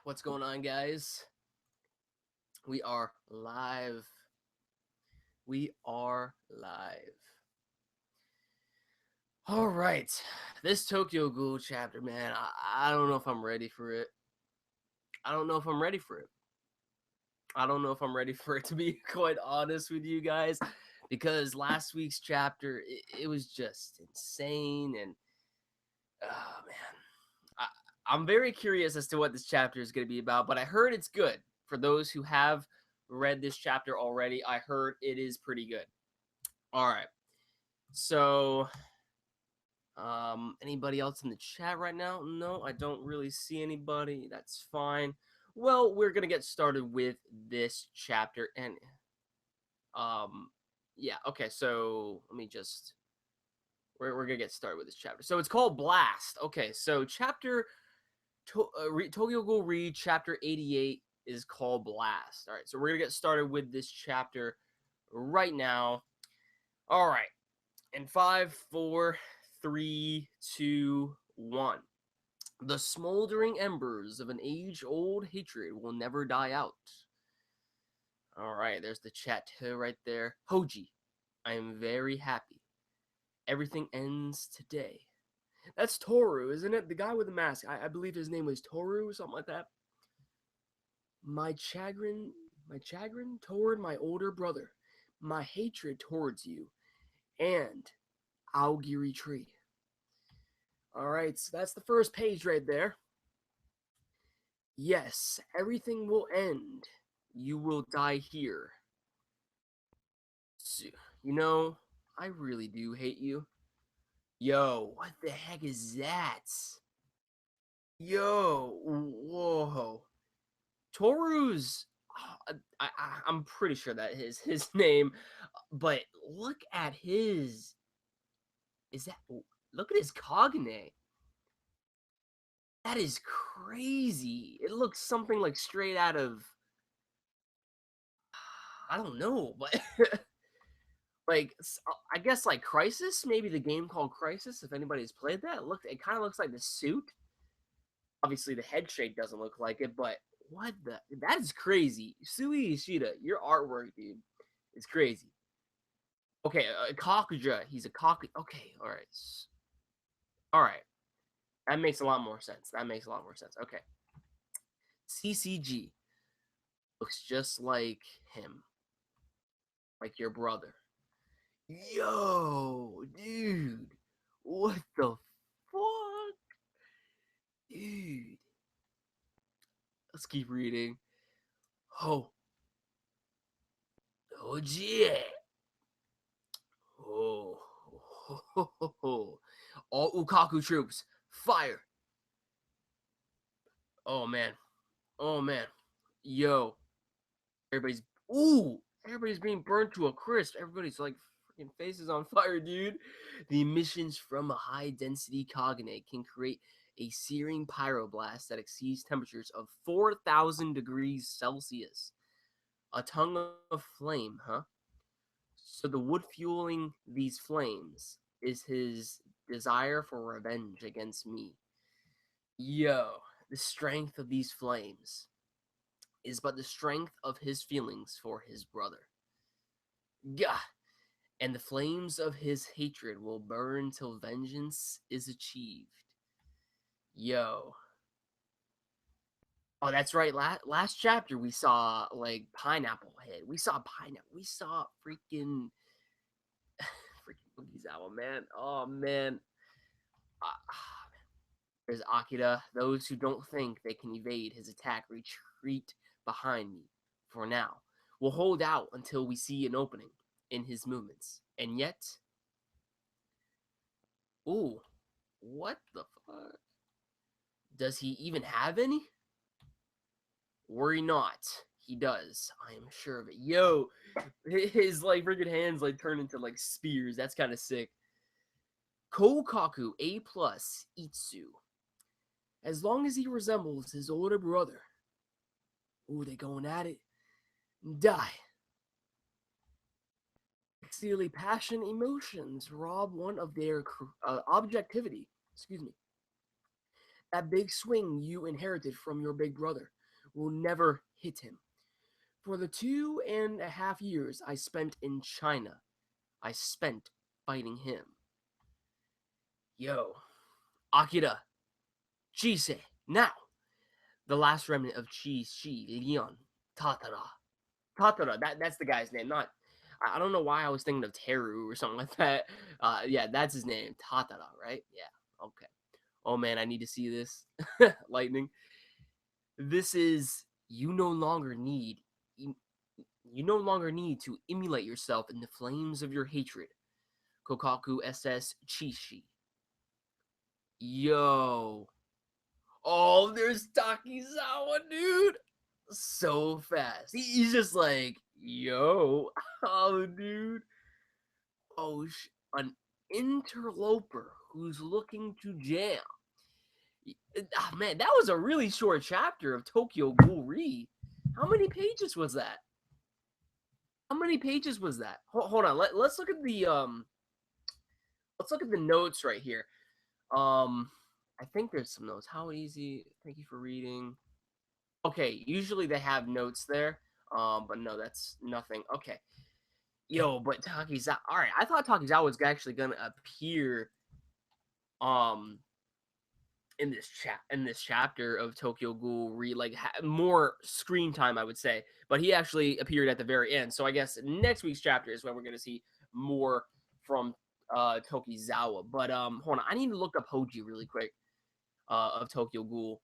What's going on, guys? We are live. We are live. All right. This Tokyo Ghoul chapter, man, I don't know if I'm ready for it. I don't know if I'm ready for it. I don't know if I'm ready for it, to be quite honest with you guys, because last week's chapter, it was just insane. And, oh, man. I'm very curious as to what this chapter is going to be about, but I heard it's good. For those who have read this chapter already, I heard it is pretty good. All right. So, anybody else in the chat right now? No, I don't really see anybody. That's fine. Well, we're going to get started with this chapter and yeah, okay. So, let me just we're going to get started with this chapter. So, it's called Blast. Okay, so Tokyo Ghoul Read chapter 88 is called Blast. All right, so we're going to get started with this chapter right now. All right. In 5, 4, 3, 2, 1. The smoldering embers of an age-old hatred will never die out. All right, there's the chat right there. Hoji, I am very happy. Everything ends today. That's Toru, isn't it? The guy with the mask. I believe his name was Toru or something like that. My chagrin toward my older brother. My hatred towards you. And Aogiri Tree. Alright, so that's the first page right there. Yes, everything will end. You will die here. So, you know, I really do hate you. Yo, what the heck is that? Yo, whoa. Toru's... I'm pretty sure that is his name, but look at his... Is that... Look at his cognate. That is crazy. It looks something like straight out of... I don't know, but... like, I guess like Crisis, maybe the game called Crisis, if anybody's played that. It kind of looks like the suit. Obviously, the head shape doesn't look like it, but what the... That is crazy. Sui Ishida, your artwork, dude, is crazy. Okay, Kakuja, he's a Kaku... Okay, alright. Alright. That makes a lot more sense. Okay. CCG looks just like him. Like your brother. Yo, dude. What the fuck? Dude. Let's keep reading. Oh. Oh, yeah. Oh. All Ukaku troops, fire. Oh, man. Oh, man. Yo. Everybody's... Ooh. Everybody's being burned to a crisp. Everybody's like freaking faces on fire, dude. The emissions from a high-density cognate can create a searing pyroblast that exceeds temperatures of 4,000 degrees Celsius. A tongue of flame, huh? So the wood fueling these flames is his desire for revenge against me. Yo, the strength of these flames is but the strength of his feelings for his brother. Gah! And the flames of his hatred will burn till vengeance is achieved. Yo. Oh, that's right. Last chapter we saw like Pineapple Head. We saw Pineapple. We saw freaking Mugisawa, man. Oh man. There's Akira. Those who don't think they can evade his attack retreat behind me. For now, we'll hold out until we see an opening in his movements. And yet, ooh, what the fuck? Does he even have any? Worry not. He does. I am sure of it. Yo, his like freaking hands like turn into like spears. That's kind of sick. Kokaku A plus Itsu. As long as he resembles his older brother. Ooh, they going at it. Die. Silly passion emotions rob one of their objectivity. Excuse me. That big swing you inherited from your big brother will never hit him. For the 2.5 years I spent in China, I spent fighting him. Yo, Akira, Chise, now, the last remnant of Chi Shi Leon Tatara. Tatara, that's the guy's name, not. I don't know why I was thinking of Teru or something like that. Yeah, that's his name, Tatara, right? Yeah, okay. Oh man, I need to see this. Lightning. This is you no longer need to immolate yourself in the flames of your hatred. Kokaku SS Chishi. Yo. Oh, there's Takizawa, dude. So fast. He's just like, yo. Oh, dude. Oh, an interloper who's looking to jam. Oh, man, that was a really short chapter of Tokyo Ghoul-verse. How many pages was that? How many pages was that? Hold on. Let's look at the let's look at the notes right here. I think there's some notes. How easy? Thank you for reading. Okay, usually they have notes there. But no, that's nothing. Okay. Yo, but Takizawa. All right, I thought Takizawa was actually gonna appear um in this chapter of Tokyo Ghoul like more screen time, I would say. But he actually appeared at the very end. So I guess next week's chapter is when we're gonna see more from Tokizawa. But hold on, I need to look up Hoji really quick of Tokyo Ghoul.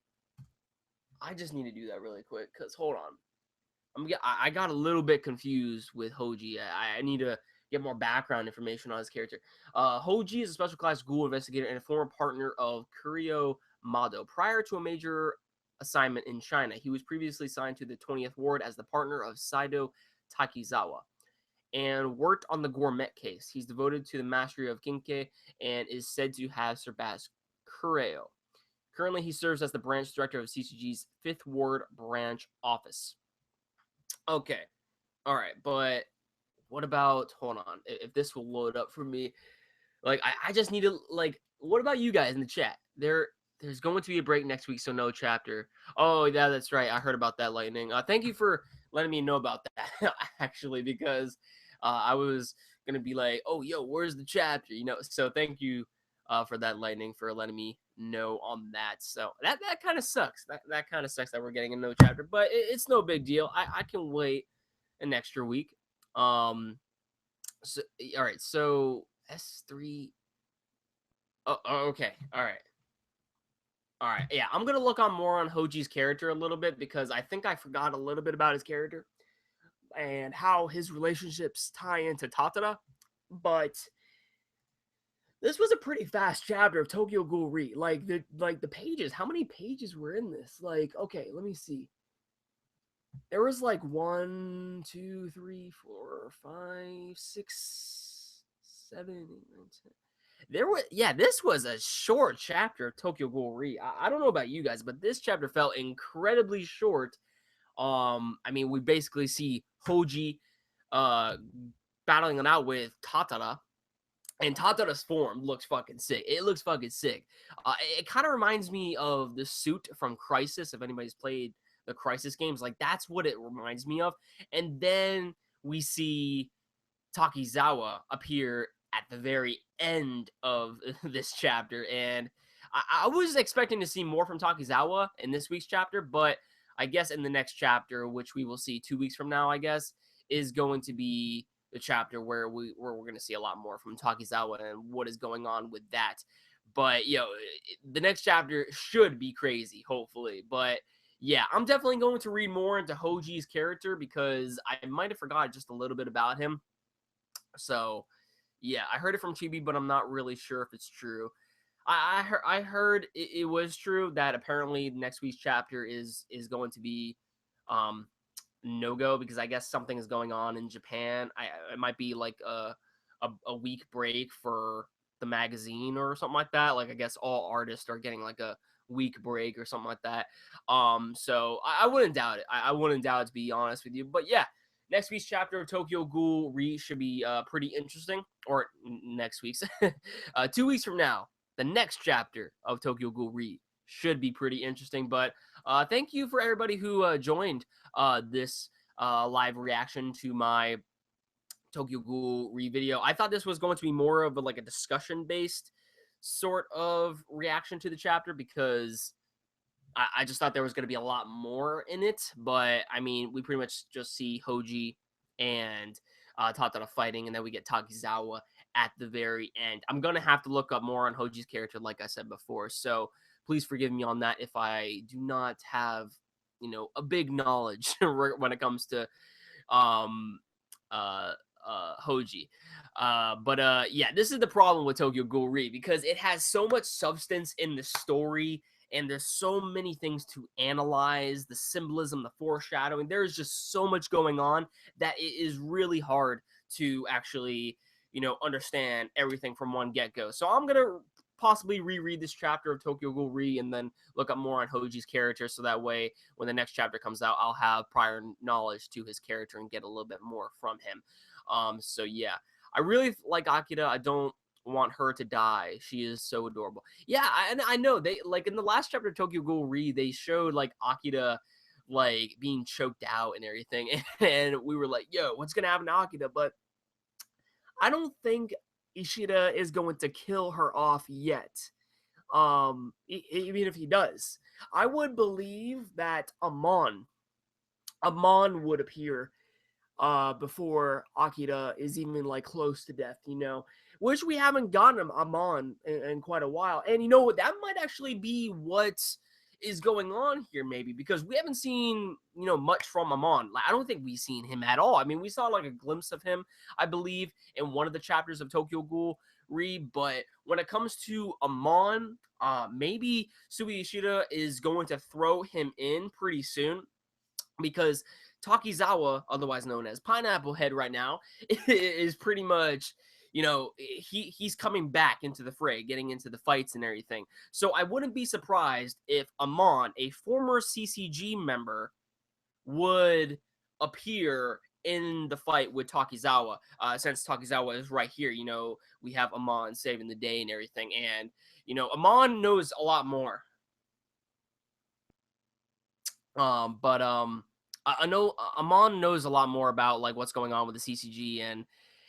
I just need to do that really quick because hold on. I got a little bit confused with Hoji. I need to get more background information on his character. Hoji is a special class ghoul investigator and a former partner of Kurio Mado. Prior to a major assignment in China, he was previously assigned to the 20th Ward as the partner of Saido Takizawa and worked on the Gourmet case. He's devoted to the mastery of Kinke and is said to have surpassed Kurio. Currently, he serves as the branch director of CCG's 5th Ward branch office. Okay. All right. But what about, hold on, if this will load up for me, like, I just need to, like, what about you guys in the chat? There's going to be a break next week, so no chapter. Oh, yeah, that's right. I heard about that, Lightning. Thank you for letting me know about that, actually, because I was going to be like, oh, yo, where's the chapter? So thank you for that, Lightning, for letting me know on that. So that kind of sucks. That kind of sucks that we're getting a no chapter, but it's no big deal. I can wait an extra week. So, all right, so S3. Oh, okay. All right. All right. Yeah, I'm going to look on more on Hoji's character a little bit because I think I forgot a little bit about his character and how his relationships tie into Tatara. But this was a pretty fast chapter of Tokyo Ghoul-verse. Like the pages, how many pages were in this? Like, okay, let me see. There was like 1, 2, 3, 4, 5, 6, 7, 8, 9, 10. This was a short chapter of Tokyo Ghoul-verse. I don't know about you guys, but this chapter felt incredibly short. I mean, we basically see Hoji battling it out with Tatara. And Tatara's form looks fucking sick. It looks fucking sick. It kind of reminds me of the suit from Crisis. If anybody's played the Crisis games, like that's what it reminds me of. And then we see Takizawa appear at the very end of this chapter. And I was expecting to see more from Takizawa in this week's chapter, but I guess in the next chapter, which we will see 2 weeks from now, I guess, is going to be the chapter where we're going to see a lot more from Takizawa and what is going on with that. But the next chapter should be crazy, hopefully. But yeah, I'm definitely going to read more into Hoji's character because I might have forgot just a little bit about him. So yeah, I heard it from Chibi, but I'm not really sure if it's true. I heard it was true that apparently next week's chapter is going to be no go because I guess something is going on in Japan. It might be like a week break for the magazine or something like that. Like I guess all artists are getting like a week break or something like that. So I wouldn't doubt it. I wouldn't doubt it, to be honest with you. But yeah, next week's chapter of Tokyo Ghoul-verse should be pretty interesting. Or next week's, 2 weeks from now, the next chapter of Tokyo Ghoul-verse should be pretty interesting. But thank you for everybody who joined this live reaction to my Tokyo Ghoul-verse video. I thought this was going to be more of like a discussion based sort of reaction to the chapter because I just thought there was going to be a lot more in it, but I mean, we pretty much just see Hoji and Tatara fighting, and then we get Takizawa at the very end. I'm going to have to look up more on Hoji's character, like I said before, so please forgive me on that if I do not have, a big knowledge when it comes to um, uh, Hoji. But yeah, this is the problem with Tokyo Ghoul-verse because it has so much substance in the story and there's so many things to analyze, the symbolism, the foreshadowing. There's just so much going on that it is really hard to actually, understand everything from one get-go. So I'm going to possibly reread this chapter of Tokyo Ghoul-verse and then look up more on Hoji's character so that way when the next chapter comes out, I'll have prior knowledge to his character and get a little bit more from him. So yeah, I really like Akira. I don't want her to die. She is so adorable. Yeah, I know they like in the last chapter of Tokyo Ghoul-verse, they showed like Akira like being choked out and everything, and we were like, "Yo, what's gonna happen to Akira?" But I don't think Ishida is going to kill her off yet. Even if he does, I would believe that Amon would appear before Akira is even like close to death, which we haven't gotten him Amon in quite a while. And you know what? That might actually be what is going on here, maybe, because we haven't seen, much from Amon. Like, I don't think we've seen him at all. I mean, we saw like a glimpse of him, I believe, in one of the chapters of Tokyo Ghoul-verse, but when it comes to Amon, maybe Sui Ishida is going to throw him in pretty soon because Takizawa, otherwise known as Pineapple Head right now, is pretty much, he's coming back into the fray, getting into the fights and everything. So I wouldn't be surprised if Amon, a former CCG member, would appear in the fight with Takizawa. Since Takizawa is right here, we have Amon saving the day and everything. And, Amon knows a lot more. But I know Amon knows a lot more about like what's going on with the CCG and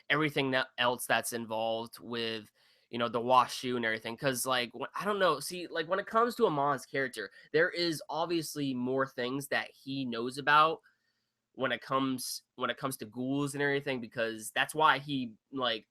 everything else that's involved with the Washu and everything. Because like I don't know, see, like when it comes to Amon's character, there is obviously more things that he knows about when it comes to ghouls and everything. Because that's why he like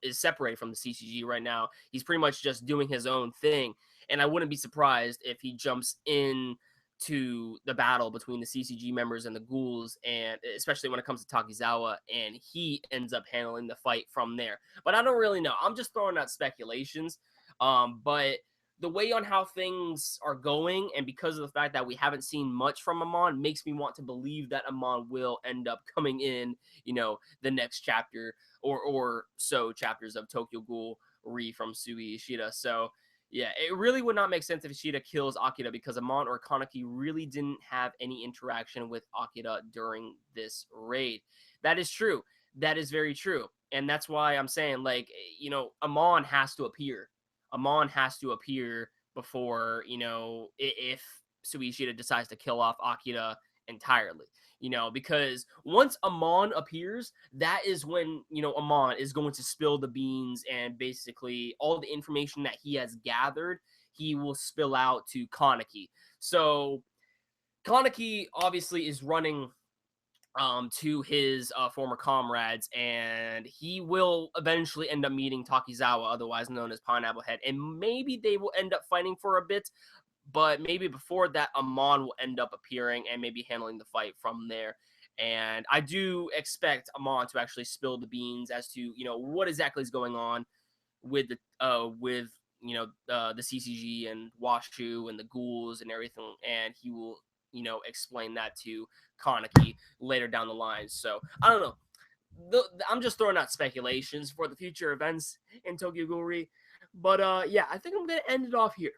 is separated from the CCG right now. He's pretty much just doing his own thing, and I wouldn't be surprised if he jumps in to the battle between the CCG members and the ghouls, and especially when it comes to Takizawa, and he ends up handling the fight from there. But I don't really know. I'm just throwing out speculations. But the way on how things are going, and because of the fact that we haven't seen much from Amon, makes me want to believe that Amon will end up coming in, the next chapter or so chapters of Tokyo Ghoul-verse from Sui Ishida. So yeah, it really would not make sense if Ishida kills Akira because Amon or Kaneki really didn't have any interaction with Akira during this raid. That is true. That is very true. And that's why I'm saying, like, Amon has to appear. Amon has to appear before, if Sui Ishida decides to kill off Akira entirely. Because once Amon appears, that is when, Amon is going to spill the beans and basically all the information that he has gathered, he will spill out to Kaneki. So Kaneki obviously is running to his former comrades, and he will eventually end up meeting Takizawa, otherwise known as Pineapple Head, and maybe they will end up fighting for a bit, but maybe before that, Amon will end up appearing and maybe handling the fight from there. And I do expect Amon to actually spill the beans as to what exactly is going on with the CCG and Washu and the ghouls and everything, and he will explain that to Kaneki later down the line. So I don't know. I'm just throwing out speculations for the future events in Tokyo Ghoul-verse. But yeah, I think I'm gonna end it off here.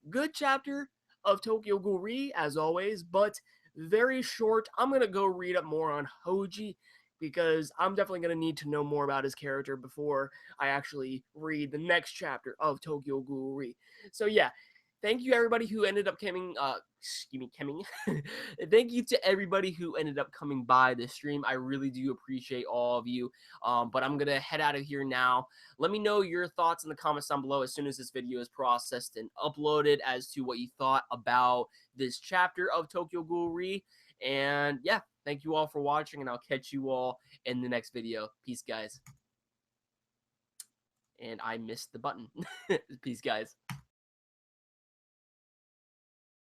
Good chapter of Tokyo Ghoul-verse as always, but very short. I'm going to go read up more on Hoji because I'm definitely going to need to know more about his character before I actually read the next chapter of Tokyo Ghoul-verse. So yeah, thank you everybody who ended up coming coming. Thank you to everybody who ended up coming by this stream. I really do appreciate all of you. But I'm gonna head out of here now. Let me know your thoughts in the comments down below as soon as this video is processed and uploaded as to what you thought about this chapter of Tokyo Ghoul-verse. And yeah, thank you all for watching, and I'll catch you all in the next video. Peace, guys. And I missed the button. Peace, guys.